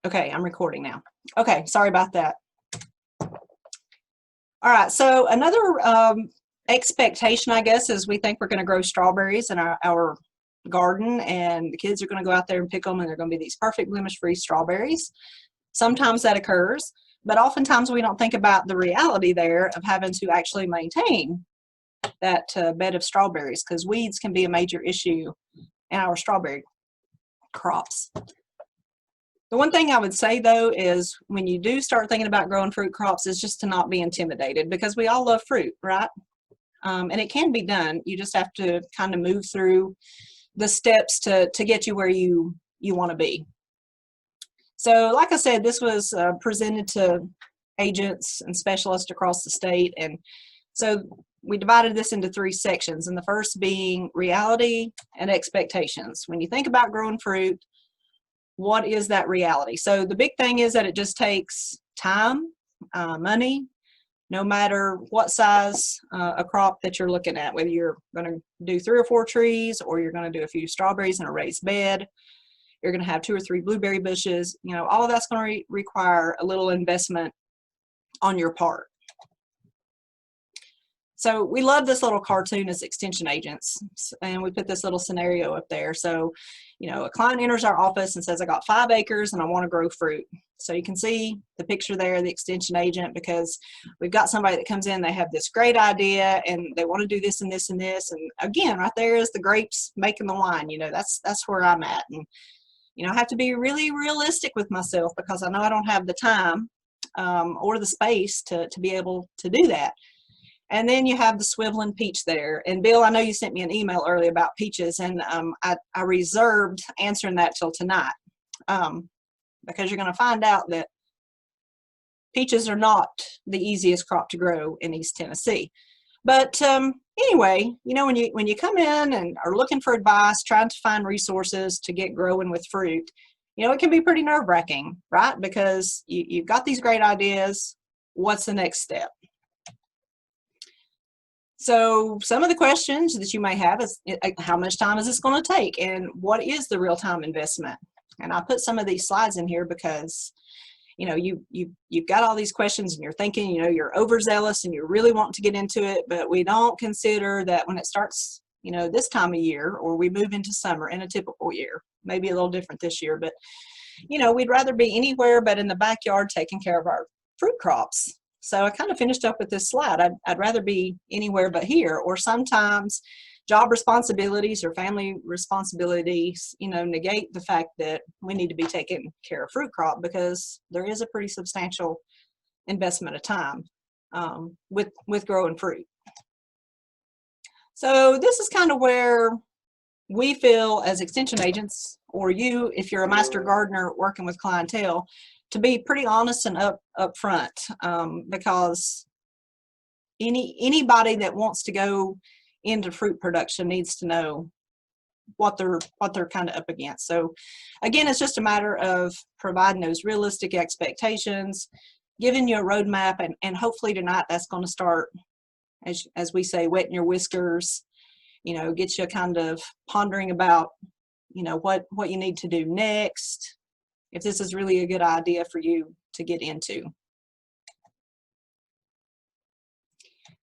Okay, I'm recording now. Okay, sorry about that. All right, so another expectation, I guess, is we think we're going to grow strawberries in our garden, and the kids are going to go out there and pick them, and they're going to be these perfect blemish-free strawberries. Sometimes that occurs, but oftentimes we don't think about the reality there of having to actually maintain that bed of strawberries, because weeds can be a major issue in our strawberry crops. The one thing I would say, though, is when you do start thinking about growing fruit crops is just to not be intimidated, because we all love fruit, right? And it can be done. You just have to kind of move through the steps to get you where you want to be. So like I said, this was presented to agents and specialists across the state. And so we divided this into 3 sections, and the first being reality and expectations. When you think about growing fruit, what is that reality? So the big thing is that it just takes time, money, no matter what size a crop that you're looking at, whether you're going to do 3 or 4 trees, or you're going to do a few strawberries in a raised bed, you're going to have 2 or 3 blueberry bushes, you know, all of that's going to require a little investment on your part. So we love this little cartoon as extension agents, and we put this little scenario up there. So, you know, a client enters our office and says, I got 5 acres and I want to grow fruit. So you can see the picture there, the extension agent, because we've got somebody that comes in, they have this great idea and they want to do this and this and this. And again, right there is the grapes making the wine. You know, that's where I'm at. And, you know, I have to be really realistic with myself, because I know I don't have the time or the space to be able to do that. And then you have the swiveling peach there. And Bill, I know you sent me an email earlier about peaches, and I reserved answering that till tonight, because you're going to find out that peaches are not the easiest crop to grow in East Tennessee. But anyway, you know, when you come in and are looking for advice, trying to find resources to get growing with fruit, you know, it can be pretty nerve-wracking, right? Because you've got these great ideas. What's the next step? So some of the questions that you may have is, how much time is this going to take, and what is the real-time investment? And I put some of these slides in here because, you know, you've got all these questions and you're thinking, you know, you're overzealous and you really want to get into it, but we don't consider that when it starts, you know, this time of year, or we move into summer in a typical year, maybe a little different this year, but, you know, we'd rather be anywhere but in the backyard taking care of our fruit crops. So I kind of finished up with this slide. I'd rather be anywhere but here. Or sometimes job responsibilities or family responsibilities, you know, negate the fact that we need to be taking care of fruit crop, because there is a pretty substantial investment of time with growing fruit. So this is kind of where we feel as extension agents, or you, if you're a master gardener working with clientele, to be pretty honest and upfront, because anybody that wants to go into fruit production needs to know what they're kind of up against. So again, it's just a matter of providing those realistic expectations, giving you a roadmap, and hopefully tonight that's going to start, as we say, wetting your whiskers, you know, get you kind of pondering about, you know, what you need to do next, if this is really a good idea for you to get into.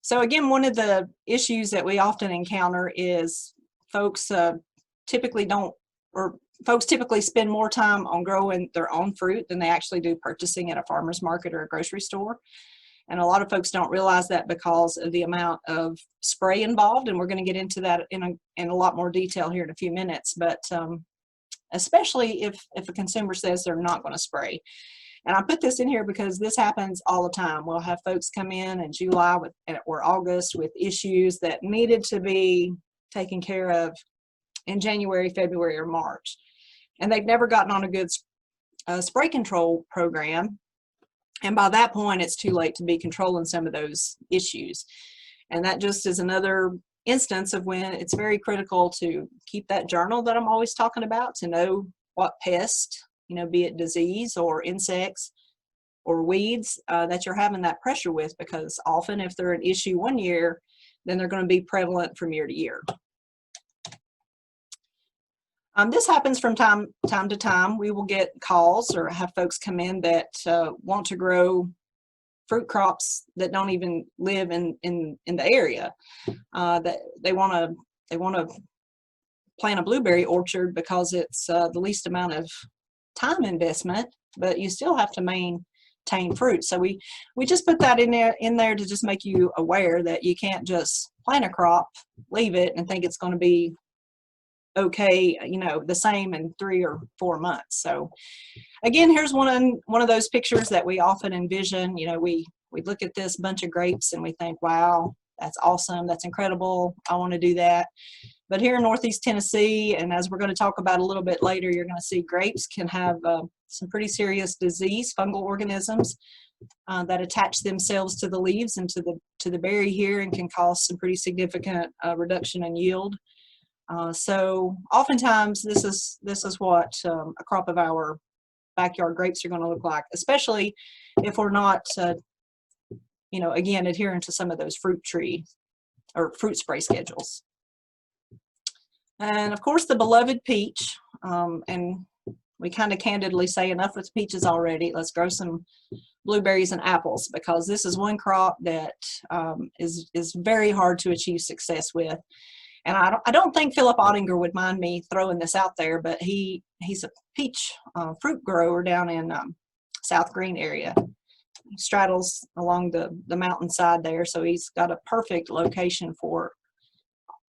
So again, one of the issues that we often encounter is folks typically spend more time on growing their own fruit than they actually do purchasing at a farmer's market or a grocery store. And a lot of folks don't realize that because of the amount of spray involved, and we're going to get into that in a lot more detail here in a few minutes. But especially if a consumer says they're not going to spray. And I put this in here because this happens all the time. We'll have folks come in July or August with issues that needed to be taken care of in January, February, or March. And they've never gotten on a good spray control program. And by that point, it's too late to be controlling some of those issues. And that just is another instance of when it's very critical to keep that journal that I'm always talking about, to know what pest, you know, be it disease or insects or weeds that you're having that pressure with, because often if they're an issue one year, then they're going to be prevalent from year to year. This happens from time to time. We will get calls or have folks come in that want to grow fruit crops that don't even live in the area. That they want to plant a blueberry orchard because it's the least amount of time investment, but you still have to maintain fruit. So we just put that in there to just make you aware that you can't just plant a crop, leave it, and think it's going to be okay, you know, the same in 3 or 4 months. So again, here's one of those pictures that we often envision. You know, we look at this bunch of grapes and we think, wow, that's awesome, that's incredible, I want to do that. But here in Northeast Tennessee, and as we're going to talk about a little bit later, you're going to see grapes can have some pretty serious disease, fungal organisms that attach themselves to the leaves and to the berry here, and can cause some pretty significant reduction in yield. So oftentimes this is what a crop of our backyard grapes are going to look like, especially if we're not, you know, again, adhering to some of those fruit tree or fruit spray schedules. And of course, the beloved peach. And we kind of candidly say, enough with peaches already. Let's grow some blueberries and apples, because this is one crop that is very hard to achieve success with. And I don't think Philip Ottinger would mind me throwing this out there, but he's a peach fruit grower down in South Green area. He straddles along the mountainside there, so he's got a perfect location for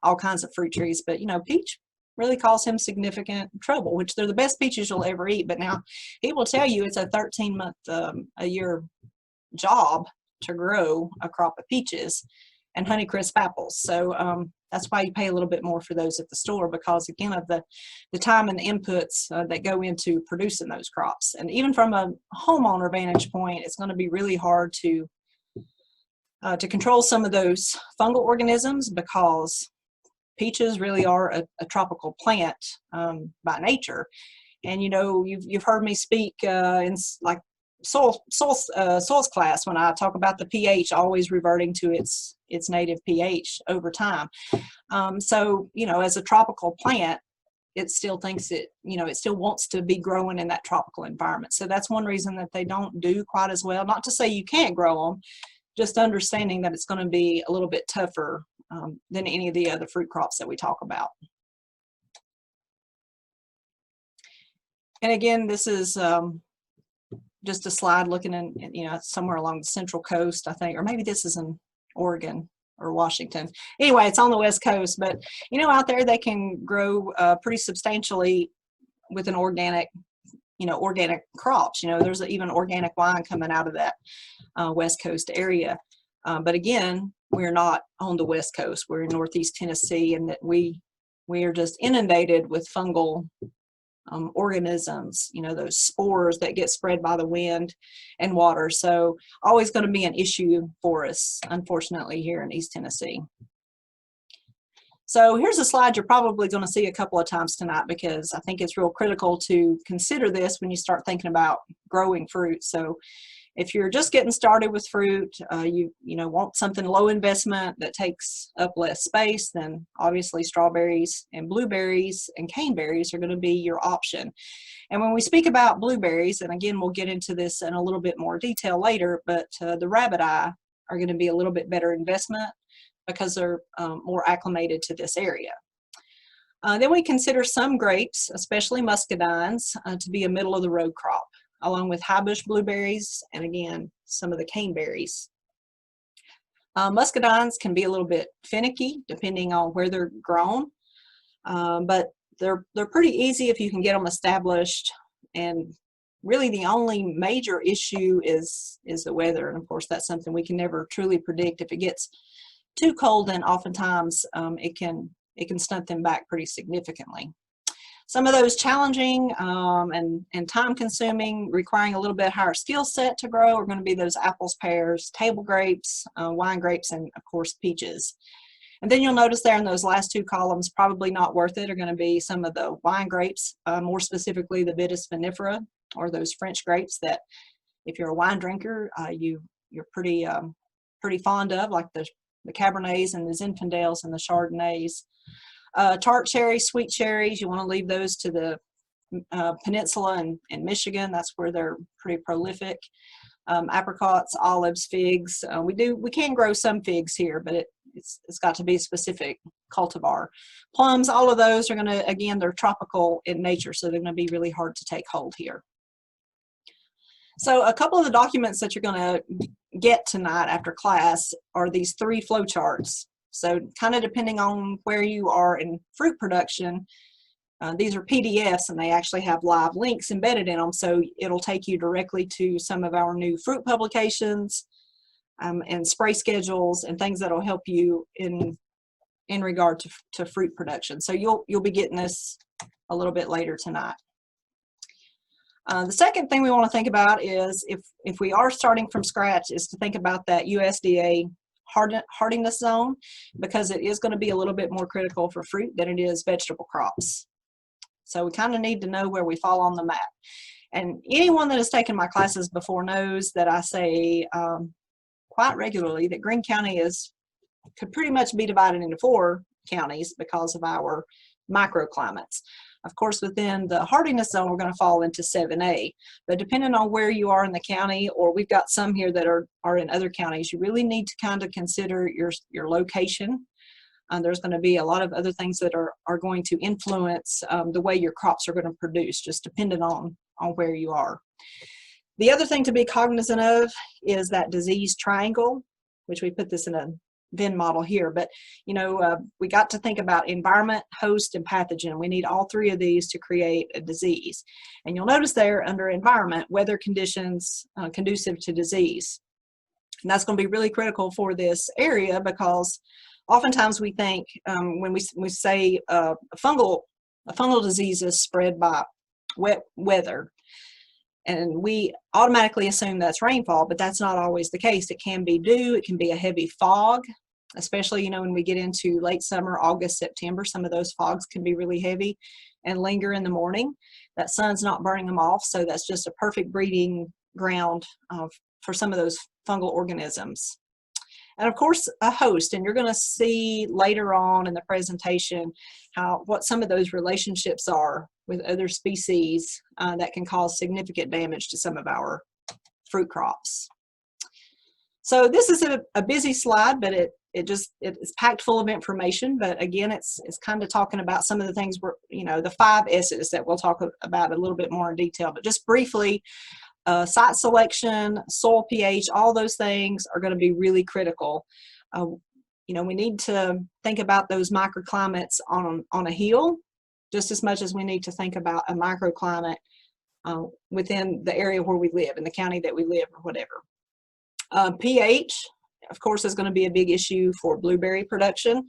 all kinds of fruit trees. But you know, peach really cause him significant trouble, which they're the best peaches you'll ever eat. But now he will tell you it's a 13-month a year job to grow a crop of peaches and Honeycrisp apples. So that's why you pay a little bit more for those at the store, because again of the time and the inputs that go into producing those crops. And even from a homeowner vantage point, it's going to be really hard to control some of those fungal organisms, because peaches really are a tropical plant by nature. And you know, you've heard me speak in like soils class when I talk about the pH always reverting to its native pH over time. So you know, as a tropical plant, it still thinks it still wants to be growing in that tropical environment. So that's one reason that they don't do quite as well. Not to say you can't grow them, just understanding that it's going to be a little bit tougher than any of the other fruit crops that we talk about. And again, this is just a slide looking in, you know, somewhere along the Central Coast, I think, or maybe this is in Oregon or Washington. Anyway, it's on the West Coast, but you know, out there they can grow pretty substantially with an organic crops. You know, there's even organic wine coming out of that West Coast area. But again, we're not on the West Coast. We're in Northeast Tennessee, and that we are just inundated with fungal organisms, you know, those spores that get spread by the wind and water. So always going to be an issue for us, unfortunately, here in East Tennessee. So here's a slide you're probably going to see a couple of times tonight, because I think it's real critical to consider this when you start thinking about growing fruit. So if you're just getting started with fruit, you want something low investment that takes up less space, then obviously strawberries and blueberries and caneberries are going to be your option. And when we speak about blueberries, and again, we'll get into this in a little bit more detail later, but the rabbit eye are going to be a little bit better investment because they're more acclimated to this area. Then we consider some grapes, especially muscadines, to be a middle of the road crop, along with high bush blueberries and again some of the caneberries. Muscadines can be a little bit finicky depending on where they're grown, but they're pretty easy if you can get them established. And really the only major issue is the weather, and of course that's something we can never truly predict. If it gets too cold, then oftentimes it can stunt them back pretty significantly. Some of those challenging and time-consuming, requiring a little bit higher skill set to grow, are going to be those apples, pears, table grapes, wine grapes, and of course peaches. And then you'll notice there in those last two columns, probably not worth it, are going to be some of the wine grapes, more specifically the Vitis vinifera, or those French grapes that, if you're a wine drinker, you're pretty fond of, like the Cabernets and the Zinfandels and the Chardonnays. Tart cherries, sweet cherries, you want to leave those to the peninsula and Michigan. That's where they're pretty prolific. Apricots, olives, figs. We can grow some figs here, but it's got to be a specific cultivar. Plums, all of those are going to, again, they're tropical in nature, so they're going to be really hard to take hold here. So a couple of the documents that you're going to get tonight after class are these 3 flowcharts. So kind of depending on where you are in fruit production, these are PDFs and they actually have live links embedded in them, so it'll take you directly to some of our new fruit publications and spray schedules and things that'll help you in regard to fruit production. So you'll be getting this a little bit later tonight. The second thing we want to think about is if we are starting from scratch is to think about that USDA hardiness zone, because it is going to be a little bit more critical for fruit than it is vegetable crops. So we kind of need to know where we fall on the map. And anyone that has taken my classes before knows that I say quite regularly that Greene County could pretty much be divided into 4 counties because of our microclimates. Of course, within the hardiness zone, we're going to fall into 7A. But depending on where you are in the county, or we've got some here that are in other counties, you really need to kind of consider your location. There's going to be a lot of other things that are going to influence the way your crops are going to produce, just depending on where you are. The other thing to be cognizant of is that disease triangle, which we put this in a Venn model here, but we got to think about environment, host, and pathogen. We need all 3 of these to create a disease. And you'll notice there under environment, weather conditions conducive to disease. And that's going to be really critical for this area, because oftentimes we think when we say a fungal disease is spread by wet weather, and we automatically assume that's rainfall, but that's not always the case. It can be dew, it can be a heavy fog, especially when we get into late summer, August, September. Some of those fogs can be really heavy and linger in the morning. That sun's not burning them off, so that's just a perfect breeding ground for some of those fungal organisms. And of course, a host, and you're going to see later on in the presentation what some of those relationships are with other species that can cause significant damage to some of our fruit crops. So this is a busy slide, but it's packed full of information. But again, it's kind of talking about some of the things the 5 S's that we'll talk about a little bit more in detail. But just briefly, site selection, soil pH, all those things are going to be really critical. We need to think about those microclimates on a hill just as much as we need to think about a microclimate within the area where we live, in the county that we live, or whatever. pH, of course, is going to be a big issue for blueberry production.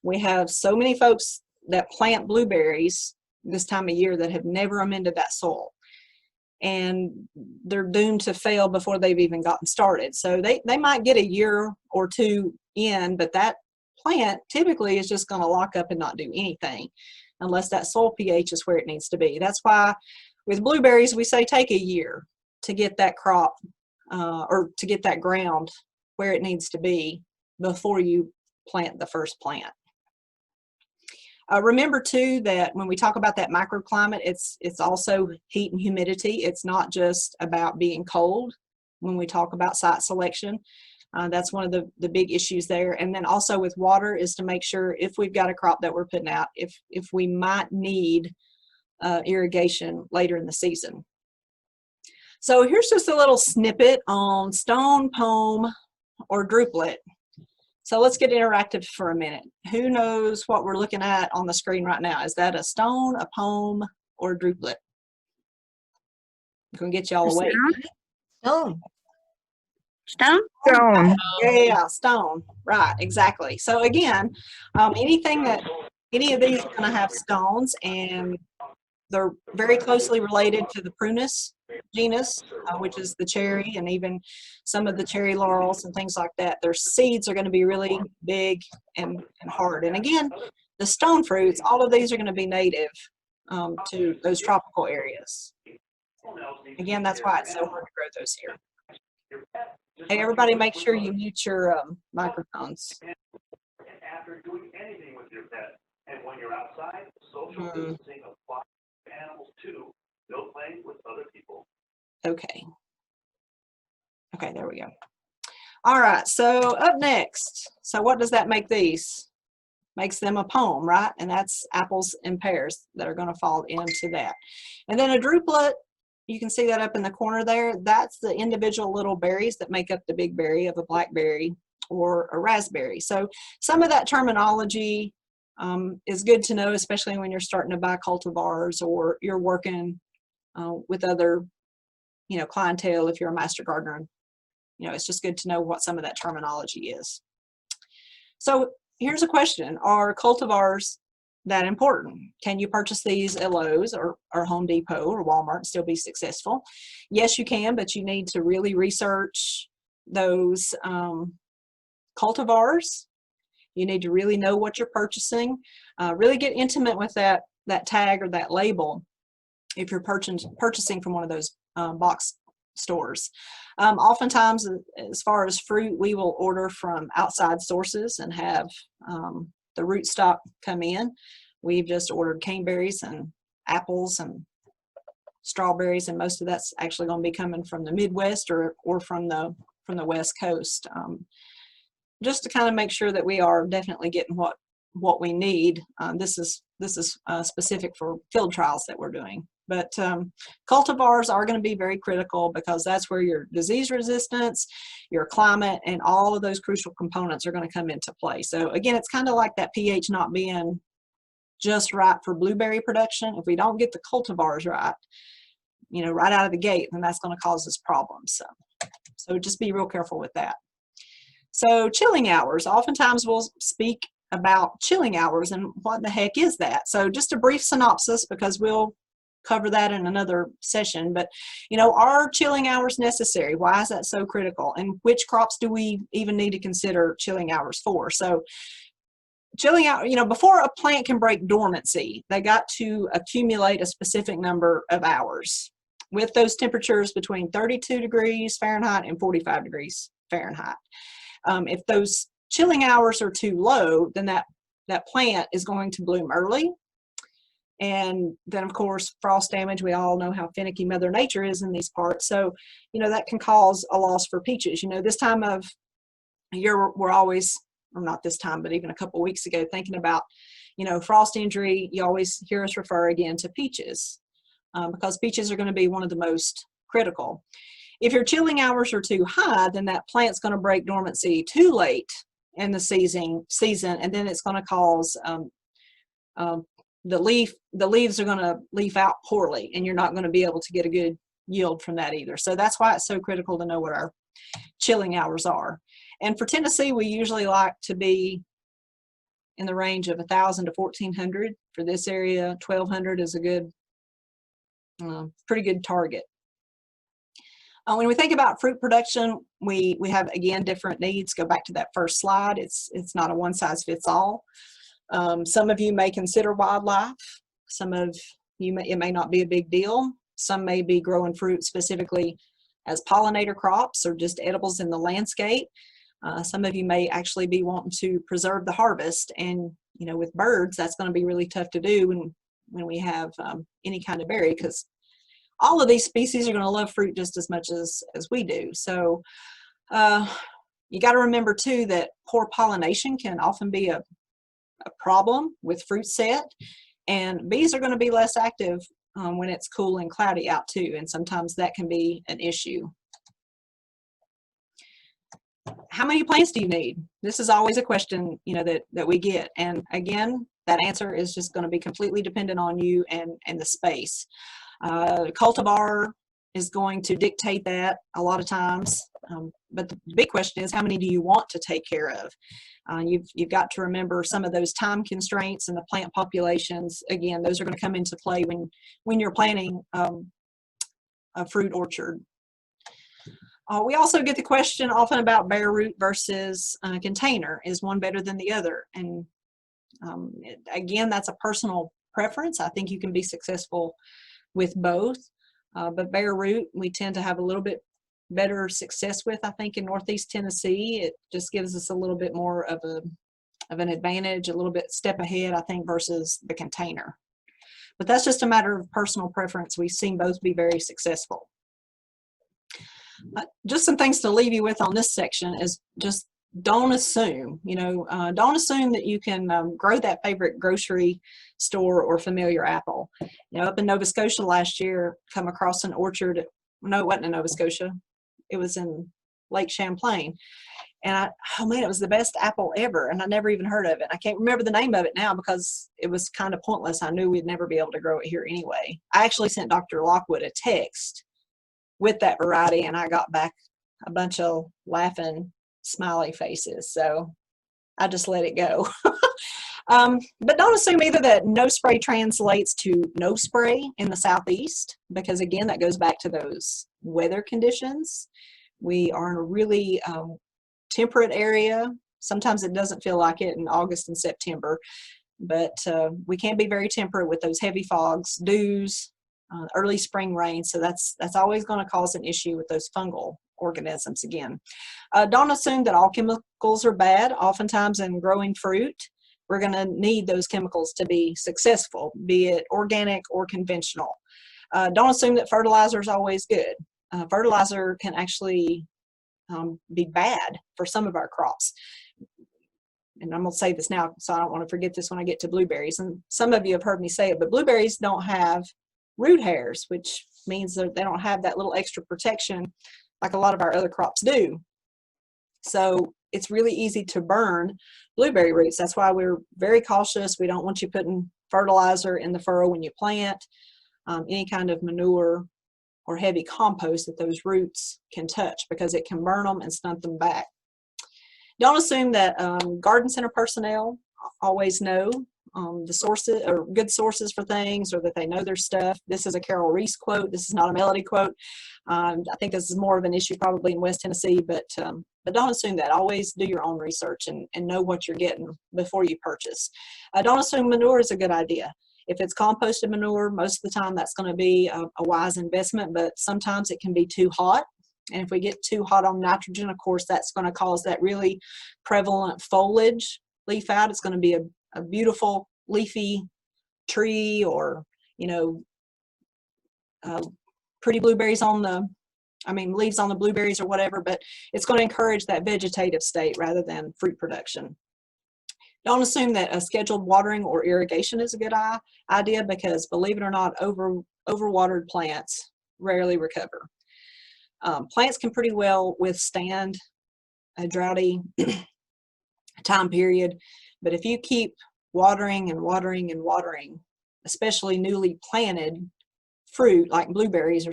We have so many folks that plant blueberries this time of year that have never amended that soil, and they're doomed to fail before they've even gotten started. So they might get a year or 2 in, but that plant typically is just going to lock up and not do anything unless that soil pH is where it needs to be. That's why with blueberries we say take a year to get that crop or to get that ground where it needs to be before you plant the first plant. Remember too that when we talk about that microclimate, it's also heat and humidity. It's not just about being cold when we talk about site selection. That's one of the big issues there. And then also with water is to make sure if we've got a crop that we're putting out, if we might need irrigation later in the season. So here's just a little snippet on stone, pome, or druplet. So let's get interactive for a minute. Who knows what we're looking at on the screen right now? Is that a stone, a pome, or a druplet? I'm going to get y'all awake. Stone. Stone? Stone. Yeah, stone. Right, exactly. So again, any of these are going to have stones, and they're very closely related to the prunus genus, which is the cherry, and even some of the cherry laurels and things like that. Their seeds are going to be really big and hard. And again, the stone fruits, all of these are going to be native to those tropical areas. Again, that's why it's so hard to grow those here. Hey, everybody, make sure you mute your microphones. And when you're outside, social distancing applies to animals too. No playing with other people. Okay. Okay, there we go. All right, so up next. So what does that make these? Makes them a poem, right? And that's apples and pears that are going to fall into that. And then a druplet, you can see that up in the corner there. That's the individual little berries that make up the big berry of a blackberry or a raspberry. So some of that terminology is good to know, especially when you're starting to buy cultivars or you're working with other, clientele. If you're a master gardener, it's just good to know what some of that terminology is. So here's a question. Are cultivars that important? Can you purchase these at Lowe's or Home Depot or Walmart and still be successful? Yes, you can, but you need to really research those cultivars. You need to really know what you're purchasing. Really get intimate with that tag or that label if you're purchasing from one of those box stores. Oftentimes, as far as fruit, we will order from outside sources and have the root stock come in. We've just ordered caneberries and apples and strawberries, and most of that's actually going to be coming from the Midwest or from the West Coast. Just to kind of make sure that we are definitely getting what we need. This is specific for field trials that we're doing. But cultivars are going to be very critical because that's where your disease resistance, your climate, and all of those crucial components are going to come into play. So again, it's kind of like that pH not being just right for blueberry production. If we don't get the cultivars right, right out of the gate, then that's going to cause us problems. So just be real careful with that. So chilling hours, oftentimes we'll speak about chilling hours and what the heck is that? So just a brief synopsis, because we'll cover that in another session. But are chilling hours necessary? Why is that so critical? And which crops do we even need to consider chilling hours for? So chilling out, before a plant can break dormancy, they got to accumulate a specific number of hours with those temperatures between 32 degrees Fahrenheit and 45 degrees Fahrenheit. If those chilling hours are too low, then that plant is going to bloom early. And then, of course, frost damage, we all know how finicky Mother Nature is in these parts. So, that can cause a loss for peaches. This time of year, we're always, or not this time, but even a couple of weeks ago, thinking about, frost injury. You always hear us refer again to peaches because peaches are going to be one of the most critical. If your chilling hours are too high, then that plant's going to break dormancy too late in the season, and then it's going to cause the leaves are going to leaf out poorly, and you're not going to be able to get a good yield from that either. So that's why it's so critical to know what our chilling hours are. And for Tennessee, we usually like to be in the range of 1,000 to 1,400. For this area, 1,200 is a good, pretty good target. When we think about fruit production, we have, again, different needs. Go back to that first slide. It's not a one-size-fits-all. Some of you may consider wildlife. Some of you it may not be a big deal. Some may be growing fruit specifically as pollinator crops or just edibles in the landscape. Some of you may actually be wanting to preserve the harvest, and with birds, that's going to be really tough to do when we have any kind of berry, because all of these species are going to love fruit just as much as we do. So you got to remember too that poor pollination can often be a problem with fruit set, and bees are going to be less active when it's cool and cloudy out too, and sometimes that can be an issue. How many plants do you need? This is always a question that we get, and again, that answer is just going to be completely dependent on you and the space. Cultivar is going to dictate that a lot of times, but the big question is, how many do you want to take care of? You've got to remember some of those time constraints and the plant populations. Again, those are going to come into play when you're planting a fruit orchard. We also get the question often about bare root versus container. Is one better than the other? And again, that's a personal preference. I think you can be successful with both, but bare root we tend to have a little bit better success with, I think, in Northeast Tennessee. It just gives us a little bit more of of an advantage, a little bit step ahead, I think, versus the container. But that's just a matter of personal preference. We've seen both be very successful. Just some things to leave you with on this section is just don't assume, don't assume that you can grow that favorite grocery store or familiar apple. Up in Nova Scotia last year, come across an orchard. No, it wasn't in Nova Scotia. It was in Lake Champlain. And oh man, it was the best apple ever. And I never even heard of it. I can't remember the name of it now because it was kind of pointless. I knew we'd never be able to grow it here anyway. I actually sent Dr. Lockwood a text with that variety, and I got back a bunch of laughing, smiley faces. So I just let it go. But don't assume either that no spray translates to no spray in the Southeast, because again, that goes back to those weather conditions. We are in a really temperate area. Sometimes it doesn't feel like it in August and September, but we can be very temperate with those heavy fogs, dews, early spring rain. So that's always going to cause an issue with those fungal organisms again. Don't assume that all chemicals are bad. Oftentimes in growing fruit, we're going to need those chemicals to be successful, be it organic or conventional. Don't assume that fertilizer is always good. Fertilizer can actually be bad for some of our crops. And I'm going to say this now, so I don't want to forget this when I get to blueberries. And some of you have heard me say it, but blueberries don't have root hairs, which means that they don't have that little extra protection like a lot of our other crops do. So it's really easy to burn blueberry roots. That's why we're very cautious. We don't want you putting fertilizer in the furrow when you plant, any kind of manure or heavy compost that those roots can touch, because it can burn them and stunt them back. Don't assume that garden center personnel always know the sources or good sources for things, or that they know their stuff. This is a Carol Reese quote. This is not a Melody quote. I think this is more of an issue probably in West Tennessee, but don't assume that. Always do your own research and know what you're getting before you purchase. Don't assume manure is a good idea. If it's composted manure, most of the time that's going to be a wise investment, but sometimes it can be too hot. And if we get too hot on nitrogen, of course, that's going to cause that really prevalent foliage leaf out. It's going to be a beautiful leafy tree, or, pretty blueberries on the, leaves on the blueberries or whatever, but it's going to encourage that vegetative state rather than fruit production. Don't assume that a scheduled watering or irrigation is a good idea, because believe it or not, overwatered plants rarely recover. Plants can pretty well withstand a droughty time period, but if you keep watering and watering and watering, especially newly planted fruit like blueberries,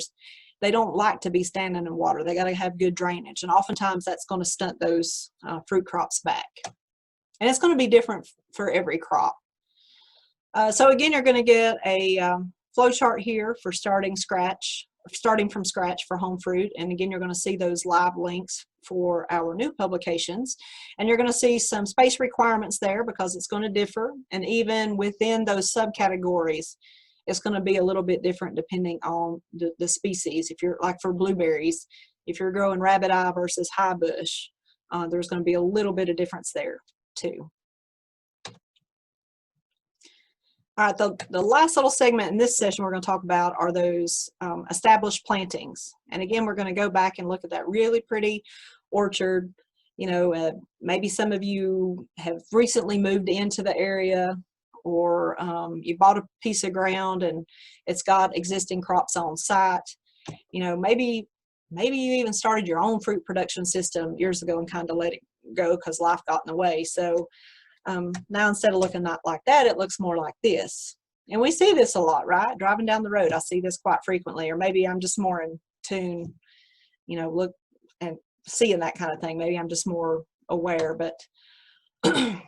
they don't like to be standing in water. They got to have good drainage, and oftentimes that's going to stunt those fruit crops back. And it's going to be different for every crop. So again, you're going to get a flow chart here for starting from scratch for home fruit. And again, you're going to see those live links for our new publications. And you're going to see some space requirements there, because it's going to differ. And even within those subcategories, it's going to be a little bit different depending on the species. If you're like for blueberries, if you're growing rabbit eye versus high bush, there's going to be a little bit of difference there too. All right, the last little segment in this session we're going to talk about are those established plantings. And again, we're going to go back and look at that really pretty orchard. Maybe some of you have recently moved into the area, or you bought a piece of ground and it's got existing crops on site. Maybe you even started your own fruit production system years ago and kind of let it go because life got in the way. So now instead of looking like that, it looks more like this. And we see this a lot, right? Driving down the road, I see this quite frequently. Or maybe I'm just more in tune, look and seeing that kind of thing. Maybe I'm just more aware. But to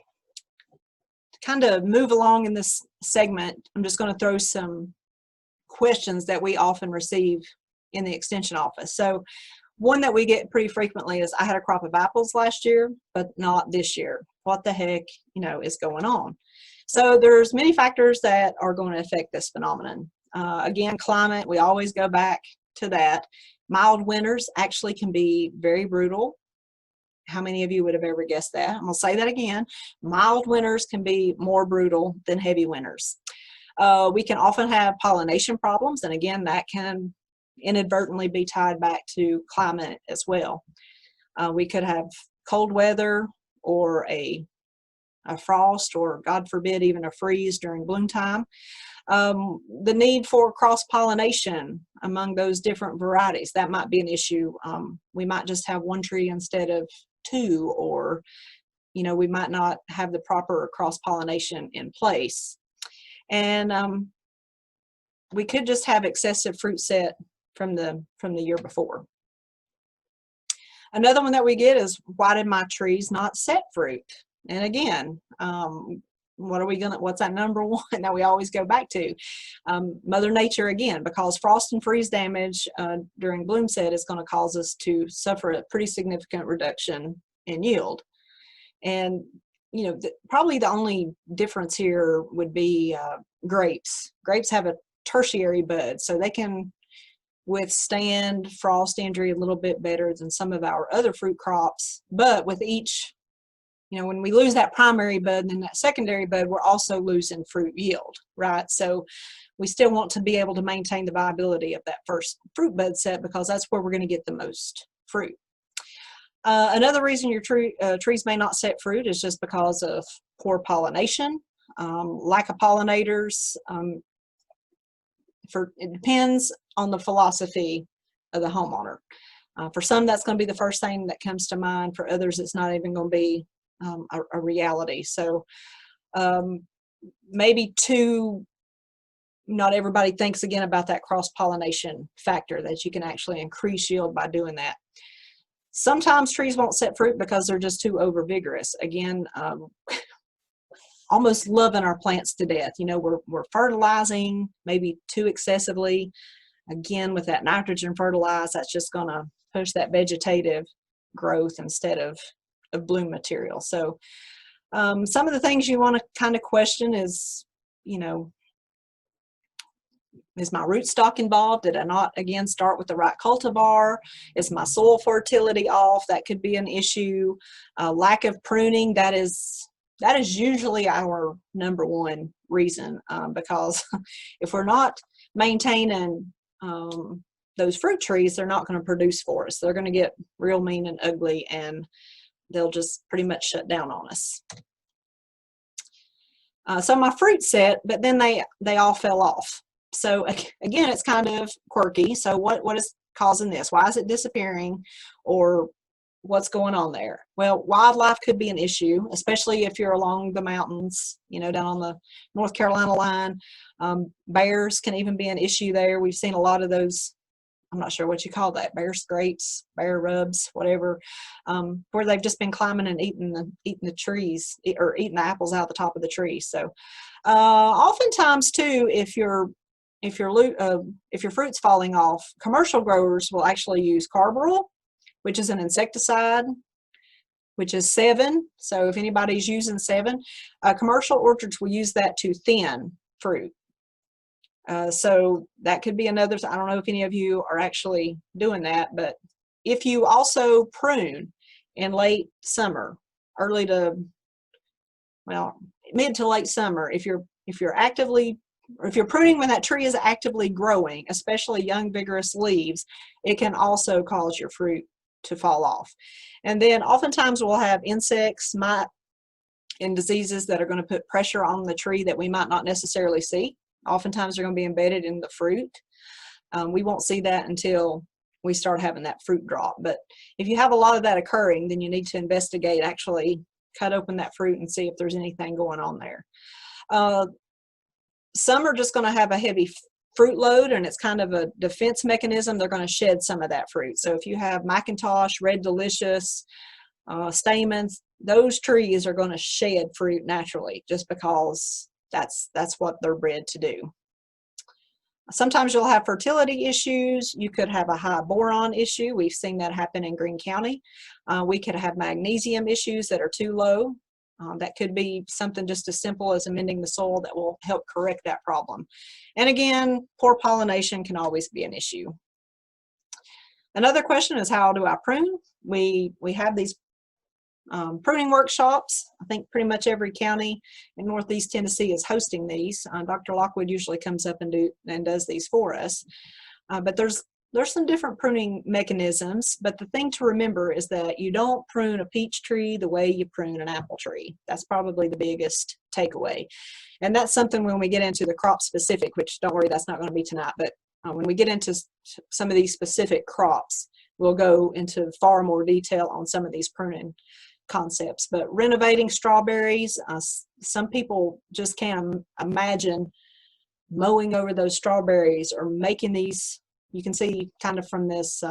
kind of move along in this segment, I'm just going to throw some questions that we often receive in the extension office. So one that we get pretty frequently is, I had a crop of apples last year, but not this year. What the heck, is going on? So there's many factors that are going to affect this phenomenon. Again, climate, we always go back to that. Mild winters actually can be very brutal How many of you would have ever guessed that? I'm going to say that again. Mild winters can be more brutal than heavy winters. We can often have pollination problems, and again, that can inadvertently be tied back to climate as well. We could have cold weather or a frost, or God forbid, even a freeze during bloom time. The need for cross-pollination among those different varieties, that might be an issue. We might just have one tree instead of two, or we might not have the proper cross-pollination in place. And we could just have excessive fruit set from the year before. Another one that we get is, why did my trees not set fruit? And again, what's that number one that we always go back to? Mother Nature again, because frost and freeze damage during bloom set is going to cause us to suffer a pretty significant reduction in yield. And probably the only difference here would be grapes. Grapes have a tertiary bud, so they can withstand frost injury a little bit better than some of our other fruit crops. But with each, when we lose that primary bud and then that secondary bud, we're also losing fruit yield, right? So we still want to be able to maintain the viability of that first fruit bud set, because that's where we're going to get the most fruit. Another reason your trees may not set fruit is just because of poor pollination, lack of pollinators. It depends on the philosophy of the homeowner. For some, that's going to be the first thing that comes to mind. For others, it's not even going to be a reality. So maybe not everybody thinks again about that cross-pollination factor, that you can actually increase yield by doing that. Sometimes trees won't set fruit because they're just too over vigorous. Again, almost loving our plants to death. We're fertilizing maybe too excessively. Again, with that nitrogen fertilize, that's just going to push that vegetative growth instead of bloom material. So some of the things you want to kind of question is, is my rootstock involved? Did I not, again, start with the right cultivar? Is my soil fertility off? That could be an issue. Lack of pruning, that is usually our number one reason, because if we're not maintaining those fruit trees, they're not going to produce for us. They're going to get real mean and ugly, and they'll just pretty much shut down on us. So my fruit set, but then they all fell off. So again, it's kind of quirky. So what is causing this? Why is it disappearing? Or what's going on there? Well, wildlife could be an issue, especially if you're along the mountains, down on the North Carolina line. Bears can even be an issue there. We've seen a lot of those, I'm not sure what you call that, bear scrapes, bear rubs, whatever, where they've just been climbing and eating the trees, or eating the apples out the top of the tree. So oftentimes too, if your fruit's falling off, commercial growers will actually use carbaryl, which is an insecticide, which is 7. So if anybody's using 7, commercial orchards will use that to thin fruit. So that could be another, I don't know if any of you are actually doing that, but if you also prune in late summer, mid to late summer, if you're pruning when that tree is actively growing, especially young vigorous leaves, it can also cause your fruit to fall off. And then oftentimes we'll have insects, mite, and diseases that are going to put pressure on the tree that we might not necessarily see. Oftentimes they're going to be embedded in the fruit. We won't see that until we start having that fruit drop. But if you have a lot of that occurring, then you need to investigate, actually cut open that fruit and see if there's anything going on there. Some are just going to have a heavy fruit load, and it's kind of a defense mechanism. They're going to shed some of that fruit. So if you have Macintosh, Red Delicious, stamens, those trees are going to shed fruit naturally, just because that's what they're bred to do. Sometimes you'll have fertility issues. You could have a high boron issue. We've seen that happen in Greene County. We could have magnesium issues that are too low. That could be something just as simple as amending the soil that will help correct that problem. And again, poor pollination can always be an issue. Another question is, how do I prune? We have these Pruning workshops. I think pretty much every county in Northeast Tennessee is hosting these. Dr. Lockwood usually comes up and does these for us. But there's some different pruning mechanisms, but the thing to remember is that you don't prune a peach tree the way you prune an apple tree. That's probably the biggest takeaway. And that's something when we get into the crop specific, which don't worry, that's not going to be tonight, but when we get into some of these specific crops, we'll go into far more detail on some of these pruning concepts. But renovating strawberries, some people just can't imagine mowing over those strawberries or making these. You can see kind of from this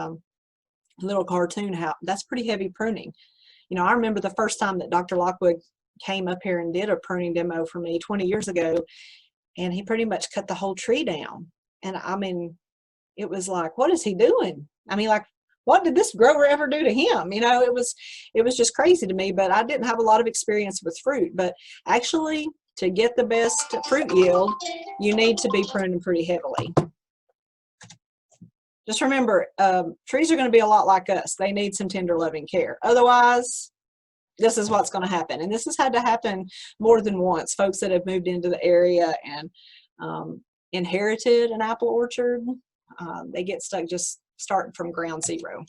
little cartoon how that's pretty heavy pruning. You know, I remember the first time that Dr. Lockwood came up here and did a pruning demo for me 20 years ago, and he pretty much cut the whole tree down. And I mean, it was like, what is he doing? I mean, like, what did this grower ever do to him? You know, it was just crazy to me, but I didn't have a lot of experience with fruit. But actually, to get the best fruit yield, you need to be pruning pretty heavily. Just remember, trees are going to be a lot like us. They need some tender, loving care. Otherwise, this is what's going to happen. And this has had to happen more than once. Folks that have moved into the area and inherited an apple orchard, they get stuck just starting from ground zero.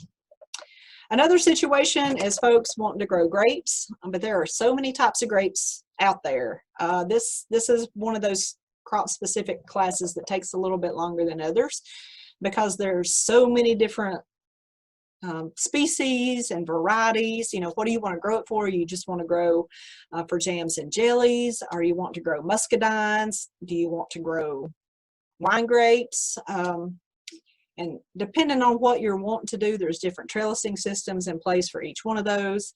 Another situation is folks wanting to grow grapes, but there are so many types of grapes out there. This is one of those crop-specific classes that takes a little bit longer than others, because there's so many different species and varieties. You know, what do you want to grow it for? You just want to grow for jams and jellies, or you want to grow muscadines? Do you want to grow wine grapes? And depending on what you're wanting to do, there's different trellising systems in place for each one of those.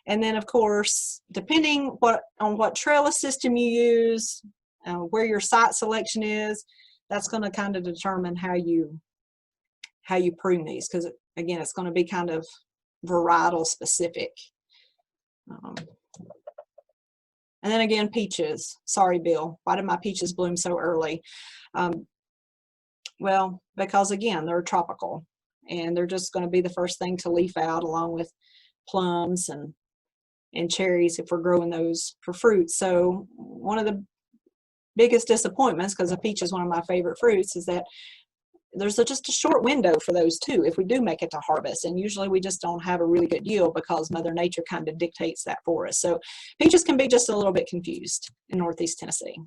And then, of course, depending on what trellis system you use, where your site selection is, that's going to kind of determine how you prune these, because again, it's going to be kind of varietal specific. And then again, peaches. Sorry, Bill, why did my peaches bloom so early? Well, because again, they're tropical, and they're just going to be the first thing to leaf out, along with plums and cherries if we're growing those for fruit. So one of the biggest disappointments, because a peach is one of my favorite fruits, is that there's just a short window for those too if we do make it to harvest, and usually we just don't have a really good yield because Mother Nature kind of dictates that for us. So peaches can be just a little bit confused in Northeast Tennessee.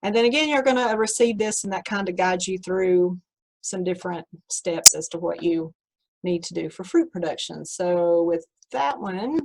And then again, you're going to receive this, and that kind of guides you through some different steps as to what you need to do for fruit production. So with that one,